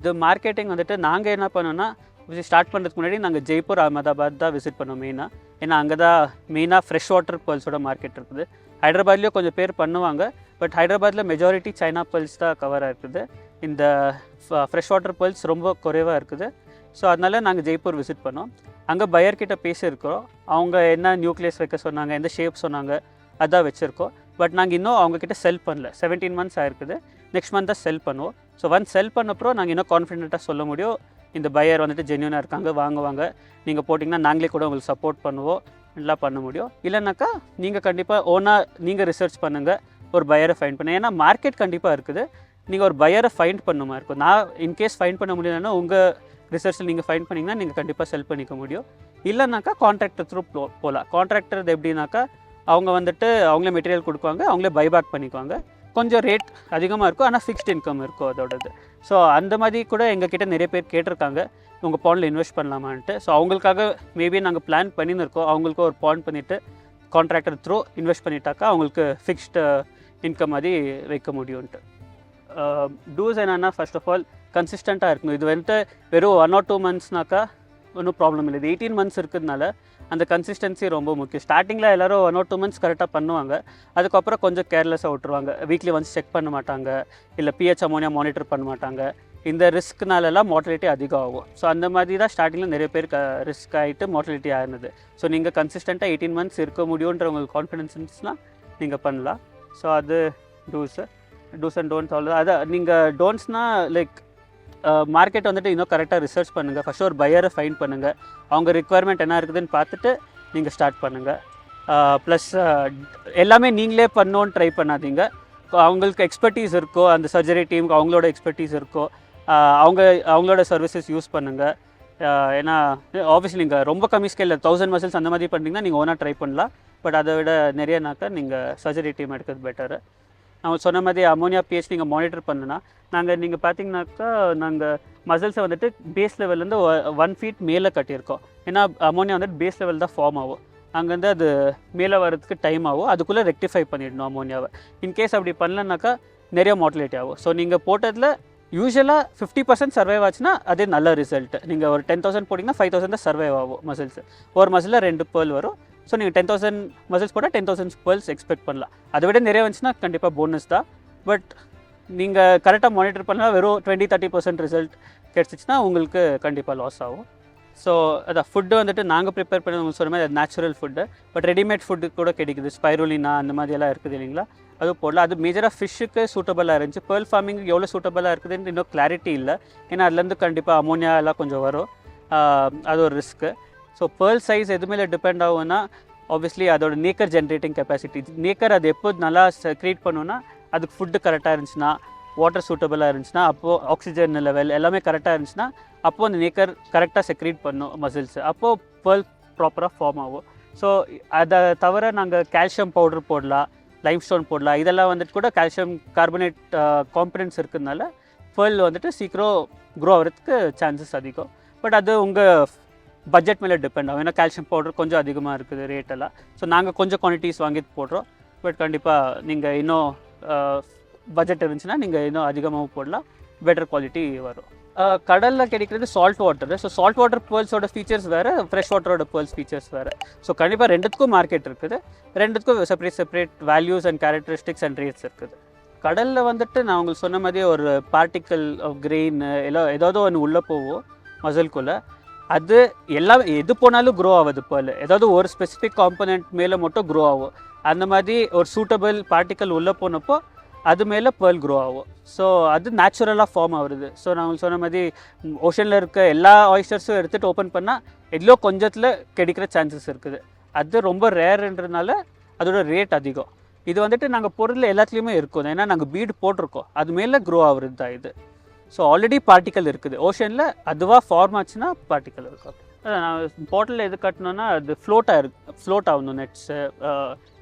இது மார்க்கெட்டிங் வந்துட்டு நாங்கள் என்ன பண்ணோன்னா ஸ்டார்ட் பண்ணுறதுக்கு முன்னாடி நாங்கள் ஜெய்ப்பூர் அகமதாபாத் தான் விசிட் பண்ணோம் மெயினாக. ஏன்னா அங்கே தான் மெயினாக ஃப்ரெஷ் வாட்டர் பேர்ல்ஸோட மார்க்கெட் இருக்குது. ஹைதராபாத்லேயும் கொஞ்சம் பேர் பண்ணுவாங்க, பட் ஹைதராபாத்தில் மெஜாரிட்டி சைனா பேர்ல்ஸ் தான் கவராக இருக்குது. இந்த ஃப்ரெஷ் வாட்டர் பேர்ல்ஸ் ரொம்ப குறைவாக இருக்குது. ஸோ அதனால நாங்கள் ஜெய்ப்பூர் விசிட் பண்ணோம். அங்கே பையர்கிட்ட பேசியிருக்கிறோம். அவங்க என்ன நியூக்ளியஸ் வைக்க சொன்னாங்க, எந்த ஷேப் சொன்னாங்க, அதான் வச்சுருக்கோம். பட் நாங்கள் இன்னும் அவங்கக்கிட்ட செல் பண்ணல. 17 months ஆயிருக்குது. நெக்ஸ்ட் மந்த் தான் செல் பண்ணுவோம். ஸோ ஒன்ஸ் செல் பண்ணப்பறம் நாங்கள் இன்னும் கான்ஃபிடென்ட்டாக சொல்ல முடியும், இந்த பையர் வந்துட்டு ஜென்யூனாக இருக்காங்க, வாங்குவாங்க, நீங்கள் போட்டிங்கன்னா நாங்களே கூட உங்களுக்கு சப்போர்ட் பண்ணுவோம், எல்லாம் பண்ண முடியும். இல்லைனாக்கா நீங்கள் கண்டிப்பாக ஓனாக நீங்கள் ரிசர்ச் பண்ணுங்கள், ஒரு பையரை ஃபைண்ட் பண்ண. ஏன்னா மார்க்கெட் கண்டிப்பாக இருக்குது. நீங்கள் ஒரு பையரை ஃபைண்ட் பண்ணுமா இருக்கும். நான் இன்கேஸ் ஃபைண்ட் பண்ண முடியலன்னா உங்கள் ரிசர்ச்சில் நீங்கள் ஃபைண்ட் பண்ணிங்கன்னா நீங்கள் கண்டிப்பாக செல் பண்ணிக்க முடியும். இல்லைனாக்கா கான்ட்ராக்டர் த்ரூ போகலாம். கான்ட்ராக்டர் எப்படின்னாக்கா அவங்க வந்துட்டு அவங்களே மெட்டீரியல் கொடுக்குவாங்க, அவங்களே பைபேக் பண்ணிக்குவாங்க. கொஞ்சம் ரேட் அதிகமாக இருக்கும், ஆனால் ஃபிக்ஸ்ட் இன்கம் இருக்கும் அதோடது. ஸோ அந்த மாதிரி கூட எங்ககிட்ட நிறைய பேர் கேட்டிருக்காங்க, உங்கள் பாண்டில் இன்வெஸ்ட் பண்ணலாமான்ட்டு. ஸோ அவங்களுக்காக மேபி நாங்கள் பிளான் பண்ணின்னு இருக்கோம். அவங்களுக்கு ஒரு பாண்ட் பண்ணிவிட்டு கான்ட்ராக்டர் த்ரூ இன்வெஸ்ட் பண்ணிட்டாக்கா அவங்களுக்கு ஃபிக்ஸ்டு இன்கம் மாதிரி வைக்க முடியும்ன்ட்டு. டூஸ் என்னென்னா, ஃபர்ஸ்ட் ஆஃப் ஆல் கன்சிஸ்டண்ட்டாக இருக்கணும். இது வந்துட்டு வெறும் 1 or 2 monthsனாக்கா ஒன்றும் ப்ராப்ளம் இல்லை. இது 18 months இருக்கிறதுனால அந்த கன்சிஸ்டன்சி ரொம்ப முக்கியம். ஸ்டார்டிங்கில் எல்லோரும் 1 or 2 months கரெக்டாக பண்ணுவாங்க, அதுக்கப்புறம் கொஞ்சம் கேர்லெஸ்ஸாக விட்டுருவாங்க. வீக்லி ஒன்ஸ் செக் பண்ண மாட்டாங்க, இல்லை பிஹெச் அமோனியா மானிட்டர் பண்ண மாட்டாங்க. இந்த ரிஸ்க்னாலலாம் மார்டலிட்டி அதிகம் ஆகும். ஸோ அந்த மாதிரி தான் ஸ்டார்டிங்கில் நிறைய பேர் ரிஸ்க் ஆகிட்டு மார்டலிட்டி ஆகிருந்தது. ஸோ நீங்கள் கன்சிஸ்டண்ட்டாக 18 months இருக்க முடியுன்ற உங்களுக்கு கான்ஃபிடென்ஸ்னால் நீங்கள் பண்ணலாம். ஸோ அது டூஸ் அண்ட் டோன்ட்ஸ் அவ்வளோ. அதை நீங்கள் டோன்ட்ஸ்னால் லைக் மார்க்கெட் வந்துட்டு இன்னும் கரெக்டாக ரிசர்ச் பண்ணுங்கள். ஃபஸ்ட்டு ஒரு பையரை ஃபைண்ட் பண்ணுங்கள், அவங்க ரிக்குவயர்மெண்ட் என்ன இருக்குதுன்னு பார்த்துட்டு நீங்கள் ஸ்டார்ட் பண்ணுங்கள். ப்ளஸ் எல்லாமே நீங்களே பண்ணோன்னு ட்ரை பண்ணாதீங்க. அவங்களுக்கு எக்ஸ்பர்டீஸ் இருக்கோ, அந்த சர்ஜரி டீமுக்கு அவங்களோட எக்ஸ்பர்டீஸ் இருக்கோ, அவங்களோட சர்வீசஸ் யூஸ் பண்ணுங்கள். ஏன்னா ஆப்வியஸ்லி நீங்கள் ரொம்ப கம்மி ஸ்கேலில் 1000 muscles அந்த மாதிரி பண்ணிங்கன்னா நீங்கள் ஓனாக ட்ரை பண்ணலாம். பட் அதை விட நிறையனாக்கா நீங்கள் சர்ஜரி டீம் எடுக்கிறது பெட்டரு. நான் சொன்ன மாதிரி அமோனியா பிஹெச் நீங்கள் மானிட்டர் பண்ணுன்னா, நீங்கள் பார்த்தீங்கன்னாக்கா நாங்கள் மசில்ஸை வந்துட்டு பேஸ் லெவல்லேருந்து 1 feet மேலே கட்டியிருக்கோம். ஏன்னா அமோனியா வந்துட்டு பேஸ் லெவல் தான் ஃபார்ம் ஆகும். அங்கேருந்து அது மேலே வரதுக்கு டைம் ஆகும். அதுக்குள்ளே ரெக்டிஃபை பண்ணிடணும் அமோனியாவை. இன்கேஸ் அப்படி பண்ணலனாக்கா நிறைய மார்டலிட்டி ஆகும். ஸோ நீங்கள் போட்டதில் யூஸ்வலாக 50% சர்வைவ் ஆச்சுன்னா அதே நல்ல ரிசல்ட். நீங்கள் ஒரு 10,000 போட்டிங்கன்னா 5,000 தான் சர்வைவ் ஆகும் மசில்ஸ். ஒரு மசிலில் 2 pearl வரும். ஸோ நீங்கள் 10,000 muscles போட்டால் 10,000 pearls எக்ஸ்பெக்ட் பண்ணலாம். அதை விட நிறைய வந்துச்சுன்னா கண்டிப்பாக போனஸ் தான். பட் நீங்கள் கரெக்டாக மானிட்டர் பண்ணால் வெறும் 20-30% ரிசல்ட் கிடச்சிச்சின்னா உங்களுக்கு கண்டிப்பாக லாஸ் ஆகும். ஸோ அதான் ஃபுட்டு வந்துட்டு நாங்கள் ப்ரிப்பேர் பண்ணி உங்களுக்கு சொன்ன மாதிரி அது natural food. But readymade food கூட கிடைக்குது, ஸ்பைருலினா அந்த மாதிரியெல்லாம் இருக்குது இல்லைங்களா, அது போடலாம். அது மேஜராக ஃபிஷ்ஷுக்கு சூட்டபுளாக இருந்துச்சு. பேர்ல் ஃபார்மிங்கு எவ்வளோ சூட்டபுளாக இருக்குதுன்னு இன்னும் கிளாரிட்டி இல்லை. ஏன்னா அதுலேருந்து கண்டிப்பாக அமோனியா எல்லாம் கொஞ்சம் வரும், அது ஒரு ரிஸ்க்கு. ஸோ பேர்ல் சைஸ் எது மேலே டிபெண்ட் ஆகும்னா ஆப்வியஸ்லி அதோட நேக்கர் ஜென்ரேட்டிங் கெப்பாசிட்டி. நேக்கர் அது எப்போ நல்லா க்ரியேட் பண்ணுன்னா அதுக்கு ஃபுட்டு கரெக்டாக இருந்துச்சுன்னா, வாட்டர் சூட்டபுளாக இருந்துச்சுன்னா, அப்போது ஆக்சிஜன் லெவல் எல்லாமே கரெக்டாக இருந்துச்சுன்னா அப்போது அந்த நேக்கர் கரெக்டாக செக்ரீட் பண்ணும் மசில்ஸ். அப்போது பேர்ல் ப்ராப்பராக ஃபார்ம் ஆகும். ஸோ அதை தவிர நாங்கள் கால்சியம் பவுடர் போடலாம், லைம் ஸ்டோன் போடலாம். இதெல்லாம் வந்துட்டு கூட கால்சியம் கார்பனேட் காம்பனன்ட்ஸ் இருக்கிறதுனால பேர்ல் வந்துட்டு சீக்கிரம் க்ரோ ஆகிறதுக்கு சான்சஸ் அதிகம். பட் அது உங்கள் பட்ஜெட் மேலே டிபெண்ட் ஆகும். ஏன்னா கால்சியம் பவுடர் கொஞ்சம் அதிகமாக இருக்குது ரேட்டெல்லாம். ஸோ நாங்கள் கொஞ்சம் குவான்டிட்டிஸ் வாங்கி போடுறோம். பட் கண்டிப்பாக நீங்கள் இன்னும் பட்ஜெட் இருந்துச்சுன்னா நீங்கள் இன்னும் அதிகமாக போடலாம், பெட்டர் குவாலிட்டி வரும். கடலில் கிடைக்கிறது salt water. So salt water பேர்ல்ஸோட ஃபீச்சர்ஸ் வேறு, ஃப்ரெஷ் வாட்டரோட பேர்ல்ஸ் ஃபீச்சர்ஸ் வேறு. ஸோ கண்டிப்பாக ரெண்டுத்துக்கும் மார்க்கெட் இருக்குது. ரெண்டுத்துக்கும் separate values and characteristics and rates இருக்குது. கடலில் வந்துட்டு நான் உங்களுக்கு சொன்ன மாதிரி ஒரு பார்ட்டிக்கல் ஆஃப் கிரெயின் ஏதாவது ஒன்று உள்ளே போகும் மசில்குள்ளே. அது எல்லாம் எது போனாலும் க்ரோ ஆகுது பேர்ல். ஏதாவது ஒரு ஸ்பெசிஃபிக் காம்பனண்ட் மேலே மட்டும் க்ரோ ஆகும். அந்த மாதிரி ஒரு சூட்டபிள் பார்ட்டிக்கல் உள்ளே போனப்போ அது மேலே பேர்ல் க்ரோ ஆகும். ஸோ அது நேச்சுரலாக ஃபார்ம் ஆகுது. ஸோ நான் உங்களுக்கு சொன்ன மாதிரி ஓஷனில் இருக்க எல்லா ஆயிஸ்டர்ஸும் எடுத்துகிட்டு ஓப்பன் பண்ணால் எல்லோ கொஞ்சத்தில் கிடைக்கிற சான்சஸ் இருக்குது. அது ரொம்ப ரேர்ன்றதுனால அதோட ரேட் அதிகம். இது வந்துட்டு நாங்கள் பொருளில் எல்லாத்துலேயுமே இருக்கும். ஏன்னா நாங்கள் பீடு போட்டிருக்கோம், அது மேலே க்ரோ ஆகுறது தான் இது. ஸோ ஆல்ரெடி பார்ட்டிக்கல் இருக்குது ஓஷனில், அதுவாக ஃபார்ம் ஆச்சுன்னா பார்ட்டிக்கல் இருக்கும். நான் பாட்டில் எது கட்டணுன்னா அது ஃப்ளோட் ஆகணும் நெட்ஸு.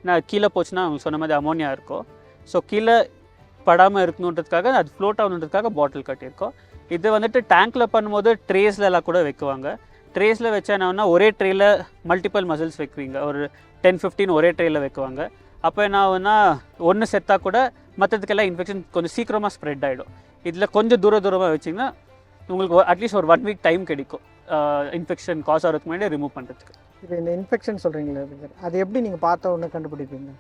நான் கீழே போச்சுன்னா அவங்க சொன்ன மாதிரி அமோனியா இருக்கும். ஸோ கீழே படாமல் இருக்கணுன்றதுக்காக அது ஃப்ளோட் ஆகணுன்றதுக்காக பாட்டில் கட்டியிருக்கோம். இது வந்துட்டு டேங்க்கில் பண்ணும்போது ட்ரேஸ்லலாம் கூட வைக்குவாங்க. ட்ரேஸில் வச்சா என்னன்னா ஒரே ட்ரேயில் மல்டிபிள் மசில்ஸ் வைக்குவீங்க, ஒரு 10-15 ஒரே ட்ரேயில் வைக்குவாங்க. அப்போ என்ன ஆகுன்னா ஒன்று செத்தா கூட மற்றதுக்கெல்லாம் இன்ஃபெக்ஷன் கொஞ்சம் சீக்கிரமாக ஸ்ப்ரெட் ஆகிடும். இதில் கொஞ்சம் தூரமாக வச்சிங்கன்னா உங்களுக்கு அட்லீஸ்ட் ஒரு 1 வீக் டைம் கிடைக்கும் இன்ஃபெக்ஷன் காஸ் ஆகிறதுக்கு முன்னாடி ரிமூவ் பண்ணுறதுக்கு. இப்போ இந்த இன்ஃபெக்ஷன் சொல்கிறீங்களா, அது எப்படி நீங்கள் பார்த்த உடனே கண்டுபிடிப்பீங்க?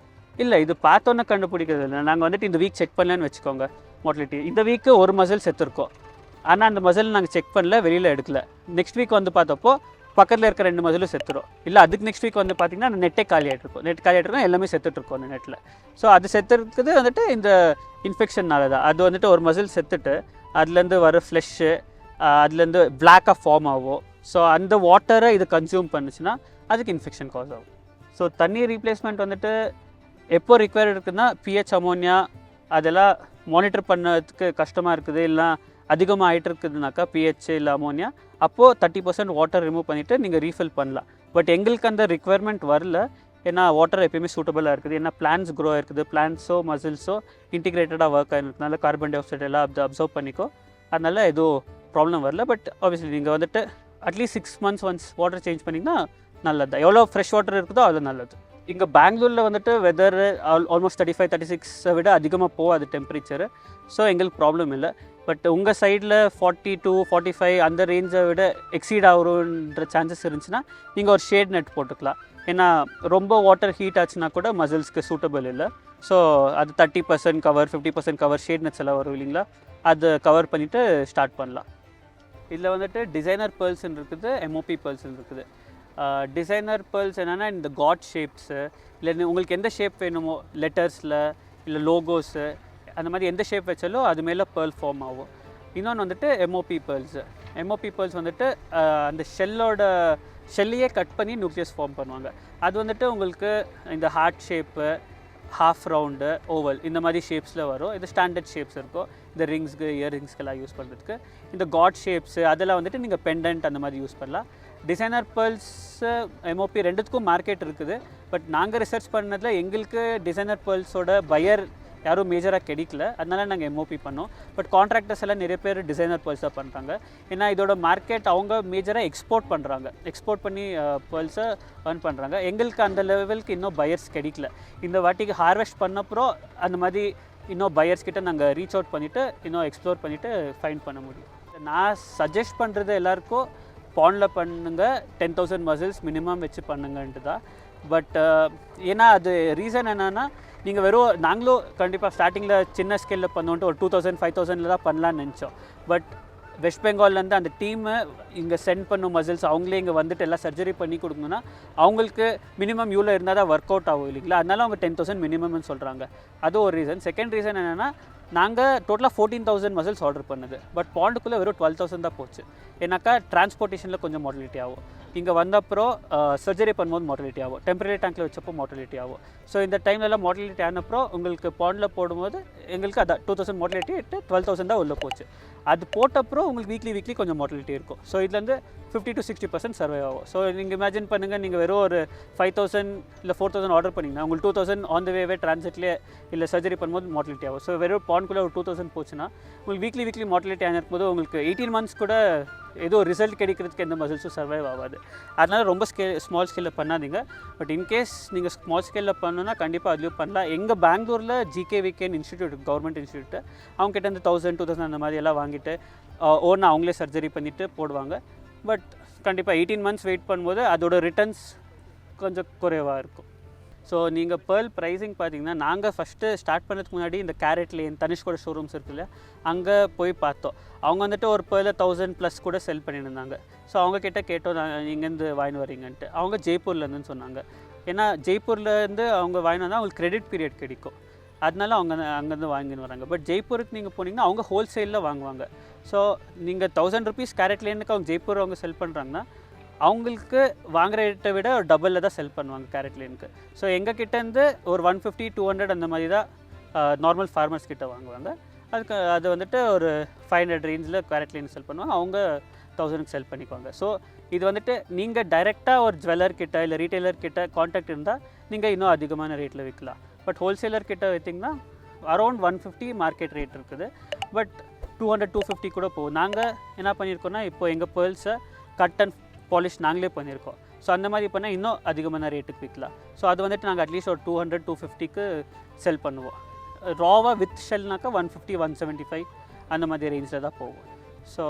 இல்லை, இது பார்த்தோன்னே கண்டுபிடிக்கிறது இல்லை. நாங்கள் வந்துட்டு இந்த வீக் செக் பண்ணலன்னு வச்சுக்கோங்க மோட்டிலிட்டி. இந்த வீக்கு ஒரு மசில் செத்துருக்கோம், ஆனால் அந்த மசில் நாங்கள் செக் பண்ணல, வெளியில் எடுக்கல. நெக்ஸ்ட் வீக் வந்து பார்த்தப்போ பக்கத்தில் இருக்க 2 மசிலும் செத்துரும். இல்லை அதுக்கு நெக்ஸ்ட் வீக் வந்து பார்த்திங்கன்னா அந்த நெட்டே காலியாகிட்டு இருக்கும். நெட் காலியாகிட்டு இருக்கும், எல்லாமே செத்துட்ருக்கோம் அந்த நெட்டில். ஸோ அது செத்துருக்குது வந்துட்டு இந்த இன்ஃபெக்ஷன்னால தான். அது வந்துட்டு ஒரு மசில் செத்துட்டு அதுலேருந்து வர ஃப்ளெஷ்ஷு அதுலேருந்து பிளாக்காக ஃபார்ம் ஆகும். ஸோ அந்த வாட்டரை இது கன்சியூம் பண்ணுச்சுன்னா அதுக்கு இன்ஃபெக்ஷன் காஸ் ஆகும். ஸோ தண்ணி ரீப்ளேஸ்மெண்ட் வந்துட்டு எப்போ ரிக்வயர் இருக்குதுன்னா பிஹெச் அமோனியா அதெல்லாம் மானிட்டர் பண்ணதுக்கு கஷ்டமாக இருக்குது, இல்லை அதிகமாக ஆகிட்டு இருக்குதுனாக்கா பிஹெச் இல்லை அமோனியா, அப்போது 30% வாட்டர் ரிமூவ் பண்ணிவிட்டு நீங்கள் ரீஃபில் பண்ணலாம். பட் எங்களுக்கு அந்த ரிக்வயர்மெண்ட் வரல, ஏன்னா வாட்டர் எப்பயுமே சூட்டபுளாக இருக்குது. ஏன்னா பிளான்ஸ் க்ரோ ஆகிருக்குது, பிளான்ஸோ மசில்ஸோ இன்டிகிரேட்டடாக ஒர்க் ஆகிருக்கிறதுனால கார்பன் டை ஆக்சைடு எல்லாம் அப்சர்வ் பண்ணிக்கோ, அதனால் எதுவும் ப்ராப்ளம் வரல. பட் ஆப்வியஸ்லி நீங்கள் வந்துட்டு at least 6 months once water change பண்ணிங்கன்னா நல்லது தான். எவ்வளோ ஃப்ரெஷ் வாட்டர் இருக்குதோ அது நல்லது. இங்கே பெங்களூரில் வந்துட்டு வெதர் ஆல்மோஸ்ட் 35-36 விட அதிகமாக போகாது டெம்பரேச்சரு. ஸோ எங்களுக்கு ப்ராப்ளம் இல்லை. பட் உங்கள் சைடில் 40-45 அந்த ரேஞ்சை விட எக்ஸீட் ஆகுன்ற சான்சஸ் இருந்துச்சுன்னா நீங்கள் ஒரு ஷேட் நெட் போட்டுக்கலாம். ஏன்னா ரொம்ப வாட்டர் ஹீட் ஆச்சுன்னா கூட மசில்ஸ்க்கு சூட்டபிள் இல்லை. ஸோ அது 30% கவர் 50% கவர் ஷேட் நெட்ஸ் எல்லாம் வரும் இல்லைங்களா, அது கவர் பண்ணிவிட்டு ஸ்டார்ட் பண்ணலாம். இதில் வந்துட்டு டிசைனர் பேர்ல்ஸ்ன்னு இருக்குது, எம்ஓபி பேர்ல்ஸ்ன்னு இருக்குது. டிசைனர் பேர்ல்ஸ் என்னென்னா இந்த காட் ஷேப்ஸு, இல்லை உங்களுக்கு எந்த ஷேப் வேணுமோ லெட்டர்ஸில் இல்லை லோகோஸு அந்த மாதிரி எந்த ஷேப் வச்சாலும் அது மேலே பேர்ல் ஃபார்ம் ஆகும். இன்னொன்று வந்துட்டு எம்ஓபி பேர்ல்ஸு. எம்ஓபி பேர்ல்ஸ் வந்துட்டு அந்த ஷெல்லையே கட் பண்ணி நியூக்ளியஸ் ஃபார்ம் பண்ணுவாங்க. அது வந்துட்டு உங்களுக்கு இந்த heart shape, half round, oval இந்த மாதிரி ஷேப்ஸில் வரும். இது ஸ்டாண்டர்ட் ஷேப்ஸ் இருக்கும் இந்த ரிங்ஸ்க்கு இயர்ரிங்ஸ்க்கெல்லாம் யூஸ் பண்ணுறதுக்கு. இந்த காட் ஷேப்ஸு அதெல்லாம் வந்துட்டு நீங்கள் பெண்டன்ட் அந்த மாதிரி யூஸ் பண்ணலாம். டிசைனர் பேர்ல்ஸு எம்ஓபி ரெண்டுத்துக்கும் மார்க்கெட் இருக்குது. பட் நாங்கள் ரிசர்ச் பண்ணதில் எங்களுக்கு டிசைனர் பேர்ல்ஸோட பையர் யாரும் மேஜராக கிடைக்கல, அதனால நாங்கள் எம்ஓபி பண்ணோம். பட் கான்ட்ராக்டர்ஸ் எல்லாம் நிறைய பேர் டிசைனர் பேர்ல்ஸாக பண்ணுறாங்க. ஏன்னா இதோட மார்க்கெட் அவங்க மேஜராக எக்ஸ்போர்ட் பண்ணுறாங்க, எக்ஸ்போர்ட் பண்ணி பேர்ல்ஸை ஏர்ன் பண்ணுறாங்க. எங்களுக்கு அந்த லெவலுக்கு இன்னும் பையர்ஸ் கிடைக்கல. இந்த வாட்டிக்கு ஹார்வெஸ்ட் பண்ணப்போ அந்த மாதிரி இன்னும் பையர்ஸ் கிட்ட நாங்கள் ரீச் அவுட் பண்ணிவிட்டு இன்னும் எக்ஸ்ப்ளோர் பண்ணிவிட்டு ஃபைண்ட் பண்ண முடியும். நான் சஜஸ்ட் பண்ணுறது எல்லாருக்கும் பாண்டில் பண்ணுங்க, 10,000 மசில்ஸ் மினிமம் வச்சு பண்ணுங்கன்ட்டு தான். பட் ஏன்னா அது ரீசன் என்னென்னா நீங்கள் வெறும் நாங்களும் கண்டிப்பாக ஸ்டார்டிங்கில் சின்ன ஸ்கேலில் பண்ணோன்ட்டு ஒரு 2,000-5,000 தான் பண்ணலான்னு நினச்சோம். பட் வெஸ்ட் பெங்கால்லேருந்து அந்த டீமு இங்கே சென்ட் பண்ணும் மசில்ஸ் அவங்களே இங்கே வந்துட்டு எல்லாம் சர்ஜரி பண்ணி கொடுக்கணுன்னா அவங்களுக்கு மினிமம் இவ்வளோ இருந்தால் தான் ஒர்க் அவுட் ஆகும் இல்லைங்களா, அதனால அவங்க 10,000 மினிமம்னு சொல்கிறாங்க. அது ஒரு ரீசன். செகண்ட் ரீசன் என்னென்னா நாங்கள் டோட்டலாக 14,000 மசில்ஸ் ஆர்டர் பண்ணுது. பட் பாண்டுக்குள்ளே வெறும் 12,000 தான் போச்சு. ஏன்னாக்கா டிரான்ஸ்போர்ட்டேஷனில் கொஞ்சம் மார்டலிட்டி ஆகும், இங்கே வந்தப்பறம் சர்ஜரி பண்ணும்போது மார்டலிட்டி ஆகும், டெம்பரரி டேங்க்கில் வச்சப்போ மார்டலிட்டி ஆகும். ஸோ இந்த டைம்லலாம் மார்டலிட்டி ஆனப்பறம் உங்களுக்கு பாண்டில் போடும்போது எங்களுக்கு அதான் 2,000 மார்டலிட்டி 12,000 தான் உள்ளே போச்சு. அது போட்டப்பறம் உங்களுக்கு வீக்லி கொஞ்சம் மார்டலிட்டி இருக்கும். ஸோ இதுலேருந்து 50-60% சர்வை ஆகும். ஸோ நீங்கள் இமேஜின் பண்ணுங்கள், நீங்கள் வெறும் ஒரு 5,000 இல்லை 4,000 ஆர்டர் பண்ணிங்கன்னா உங்களுக்கு 2,000 ஆன் த வேவே டிரான்சிட்லேயே இல்லை சர்ஜரி பண்ணும்போது மார்டலிட்டி ஆகும். ஸோ வெறும் பாண்டுக்குள்ளே ஒரு 2,000 போச்சுன்னா உங்களுக்கு வீக்லி மார்டலிட்டி ஆகிருக்கும் போது உங்களுக்கு 18 months கூட ஏதோ ரிசல்ட் கிடைக்கிறதுக்கு எந்த மசில்ஸும் சர்வைவ் ஆகாது. அதனால் ரொம்ப ஸ்மால் ஸ்கேலில் பண்ணாதீங்க. பட் இன்கேஸ் நீங்கள் ஸ்மால் ஸ்கேலில் பண்ணணுன்னா கண்டிப்பாக அதுலேயும் பண்ணலாம். எங்கள் பெங்களூரில் ஜிகேவிகேன்னு இன்ஸ்டியூட், கவர்மெண்ட் இன்ஸ்டியூட்டு, அவங்ககிட்ட இருந்து 1,000-2,000 அந்த மாதிரி எல்லாம் வாங்கிட்டு ஓனா அவங்களே சர்ஜரி பண்ணிவிட்டு போடுவாங்க. பட் கண்டிப்பாக 18 months வெயிட் பண்ணும்போது அதோட ரிட்டர்ன்ஸ் கொஞ்சம் குறைவாக இருக்கும். ஸோ நீங்கள் பேர்ல் ப்ரைஸிங் பார்த்தீங்கன்னா நாங்கள் ஃபஸ்ட்டு ஸ்டார்ட் பண்ணுறதுக்கு முன்னாடி இந்த கேரட் லேன் தனிஷ்கோட ஷோரூம்ஸ் இருக்குல்ல, அங்கே போய் பார்த்தோம். அவங்க வந்துட்டு ஒரு பேர்ல 1,000+ கூட செல் பண்ணியிருந்தாங்க. ஸோ அவங்கக்கிட்ட கேட்டோம் இங்கேருந்து வாங்கி வரீங்கன்ட்டு. அவங்க ஜெய்ப்பூர்லேருந்துன்னு சொன்னாங்க. ஏன்னா ஜெய்ப்பூர்லேருந்து அவங்க வாங்கினா தான் அவங்களுக்கு கிரெடிட் பீரியட் கிடைக்கும், அதனால அவங்க அங்கேருந்து வாங்கின்னு வராங்க. பட் ஜெய்ப்பூருக்கு நீங்கள் போனீங்கன்னா அவங்க ஹோல்சேலில் வாங்குவாங்க. ஸோ நீங்கள் 1,000 rupees கேரட் லேனுக்கு அவங்க ஜெய்ப்பூர் அவங்க செல் பண்ணுறாங்கன்னா அவங்களுக்கு வாங்குகிற ரேட்டை விட ஒரு டபுளில் தான் செல் பண்ணுவாங்க கேரட் லேனுக்கு. ஸோ எங்கள் கிட்டேருந்து ஒரு 150-200 அந்த மாதிரி தான் நார்மல் ஃபார்மர்ஸ் கிட்ட வாங்குவாங்க. அது வந்துட்டு ஒரு 500 ரேஞ்சில் கேரட் லேன் செல் பண்ணுவாங்க, அவங்க 1,000க்கு செல் பண்ணிக்குவாங்க. ஸோ இது வந்துட்டு நீங்கள் டைரெக்டாக ஒரு ஜுவல்லர் கிட்ட இல்லை ரீட்டைலர் கிட்ட கான்டாக்ட் இருந்தால் நீங்கள் இன்னும் அதிகமான ரேட்டில் விற்கலாம். பட் ஹோல்சேலர் கிட்ட விற்றிங்கன்னா அரௌண்ட் 150 மார்க்கெட் ரேட் இருக்குது. பட் 200-250 கூட போகும். நாங்கள் என்ன பண்ணியிருக்கோன்னா இப்போ எங்கள் பேர்ல்ஸை கட் அண்ட் பாலிஷ் நாங்களே பண்ணியிருக்கோம். ஸோ அந்த மாதிரி பண்ணால் இன்னும் அதிகமான ரேட்டுக்கு விற்கலாம். ஸோ அது வந்துட்டு நாங்கள் அட்லீஸ்ட் ஒரு 200-250க்கு செல் பண்ணுவோம். ராவாக வித் ஷெல்னாக்கா 150-175 அந்த மாதிரி ரேஞ்சில் தான் போகும். ஸோ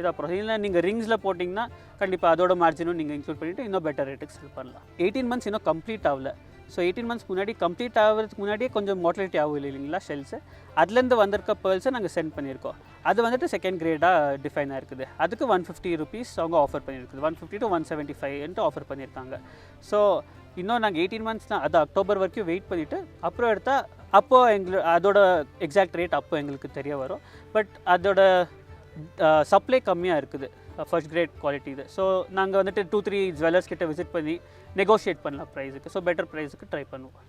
இதாக ப்ராசஸ். இல்லை நீங்கள் ரிங்ஸில் போட்டிங்கன்னா கண்டிப்பாக அதோட மார்ஜினும் நீங்கள் இன்க்ளூட் பண்ணிவிட்டு இன்னும் பெட்டர் ரேட்டுக்கு செல் பண்ணலாம். 18 months இன்னும் கம்ப்ளீட் ஆகல. ஸோ 18 months முன்னாடி கம்ப்ளீட் ஆகிறதுக்கு முன்னாடியே கொஞ்சம் மார்டலிட்டி ஆகும் இல்லைங்களா ஷெல்ஸு. அதுலேருந்து வந்திருக்க பேர்ல்ஸை நாங்கள் சென்ட் பண்ணியிருக்கோம். அது வந்துட்டு செகண்ட் கிரேடாக டிஃபைன் ஆகிருக்குது. அதுக்கு 150 rupees அவங்க ஆஃபர் பண்ணியிருக்குது. 150 to 175 ஆஃபர் பண்ணியிருக்காங்க. ஸோ இன்னும் நாங்கள் 18 months தான், அது அக்டோபர் வரைக்கும் வெயிட் பண்ணிவிட்டு அப்புறம் எடுத்தால் அப்போது அதோட எக்ஸாக்ட் ரேட் அப்போ எங்களுக்கு தெரிய வரும். பட் அதோட சப்ளை கம்மியாக இருக்குது, ஃபர்ஸ்ட் கிரேட் குவாலிட்டி இது. ஸோ நாங்கள் வந்துட்டு 2-3 ஜுவல்லர்ஸ் கிட்ட விசிட் பண்ணி நெகோஷியேட் பண்ணலாம் ப்ரைஸுக்கு. ஸோ பெட்டர் ப்ரைஸுக்கு ட்ரை பண்ணுவோம்.